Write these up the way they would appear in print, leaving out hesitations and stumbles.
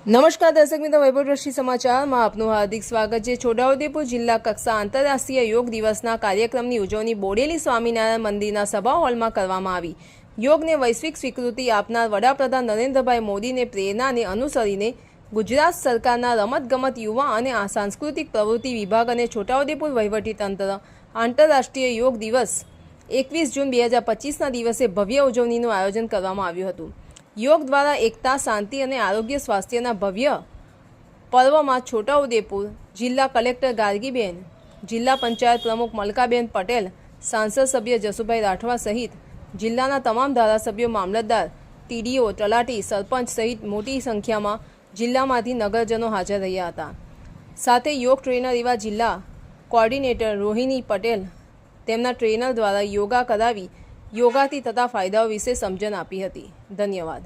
નમસ્કાર દર્શક મિત્રો, વૈભવદ્રષ્ટિ સમાચારમાં આપનું હાર્દિક સ્વાગત છે। છોટાઉદેપુર જિલ્લા કક્ષા આંતરરાષ્ટ્રીય યોગ દિવસના કાર્યક્રમની ઉજવણી બોડેલી સ્વામિનારાયણ મંદિરના સભા હોલમાં કરવામાં આવી। યોગને વૈશ્વિક સ્વીકૃતિ આપનાર વડાપ્રધાન નરેન્દ્રભાઈ મોદીને પ્રેરણાને અનુસરીને ગુજરાત સરકારના રમતગમત, યુવા અને સાંસ્કૃતિક પ્રવૃત્તિ વિભાગ અને છોટાઉદેપુર વહીવટીતંત્ર આંતરરાષ્ટ્રીય યોગ દિવસ 21 જૂન 2025ના દિવસે ભવ્ય ઉજવણીનું આયોજન કરવામાં આવ્યું હતું। યોગ દ્વારા એકતા, શાંતિ અને આરોગ્ય સ્વાસ્થ્યના ભવ્ય પર્વમાં છોટાઉદેપુર જિલ્લા કલેક્ટર ગાર્ગીબેન, જિલ્લા પંચાયત પ્રમુખ મલકાબેન પટેલ, સાંસદ સભ્ય જસુભાઈ રાઠવા સહિત જિલ્લાના તમામ ધારાસભ્યો, મામલતદાર, ટીડીઓ, તલાટી, સરપંચ સહિત મોટી સંખ્યામાં જિલ્લામાંથી નગરજનો હાજર રહ્યા હતા। સાથે યોગ ટ્રેનર એવા જિલ્લા કોઓર્ડિનેટર રોહિણી પટેલ તેમના ટ્રેનર દ્વારા યોગા કરાવી યોગાથી થતા ફાયદાઓ વિશે સમજણ આપી હતી। ધન્યવાદ।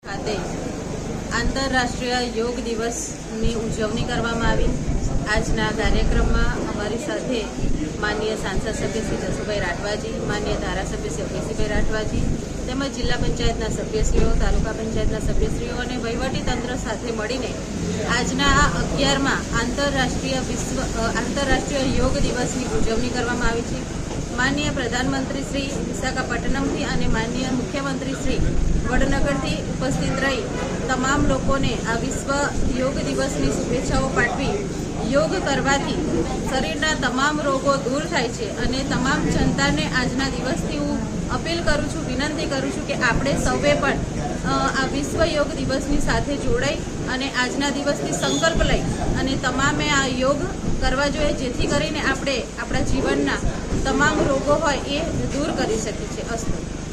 ખાતે આંતરરાષ્ટ્રીય યોગ દિવસની ઉજવણી કરવામાં આવી। આજના કાર્યક્રમમાં અમારી સાથે માનનીય સાંસદ સભ્ય શ્રી જસુભાઈ રાઠવાજી, માનનીય ધારાસભ્ય શ્રી અભયસિંહભાઈ રાઠવાજી તેમજ જિલ્લા પંચાયતના સભ્યશ્રીઓ, તાલુકા પંચાયતના સભ્યશ્રીઓ અને વહીવટીતંત્ર સાથે મળીને આજના આ 11મા આંતરરાષ્ટ્રીય યોગ દિવસની ઉજવણી કરવામાં આવી છે। માનનીય પ્રધાનમંત્રી શ્રી વિશાખાપટ્ટનમથી અને માનનીય મુખ્યમંત્રી શ્રી વડનગરથી ઉપસ્થિત રહી તમામ લોકોને આ વિશ્વ યોગ દિવસની શુભેચ્છાઓ પાઠવી યોગ કરવાથી શરીરના તમામ રોગો દૂર થાય છે અને તમામ જનતાને આજના દિવસથી હું અપીલ કરું છું, વિનંતી કરું છું કે આપણે સૌએ પણ આ વિશ્વ યોગ દિવસની સાથે જોડાઈ અને આજના દિવસથી સંકલ્પ લઈ અને તમામે આ યોગ કરવા જોઈએ, જેથી કરીને આપણે આપણા જીવનના તમામ રોગો હોય એ દૂર કરી શકીએ છીએ। અસ્તુ।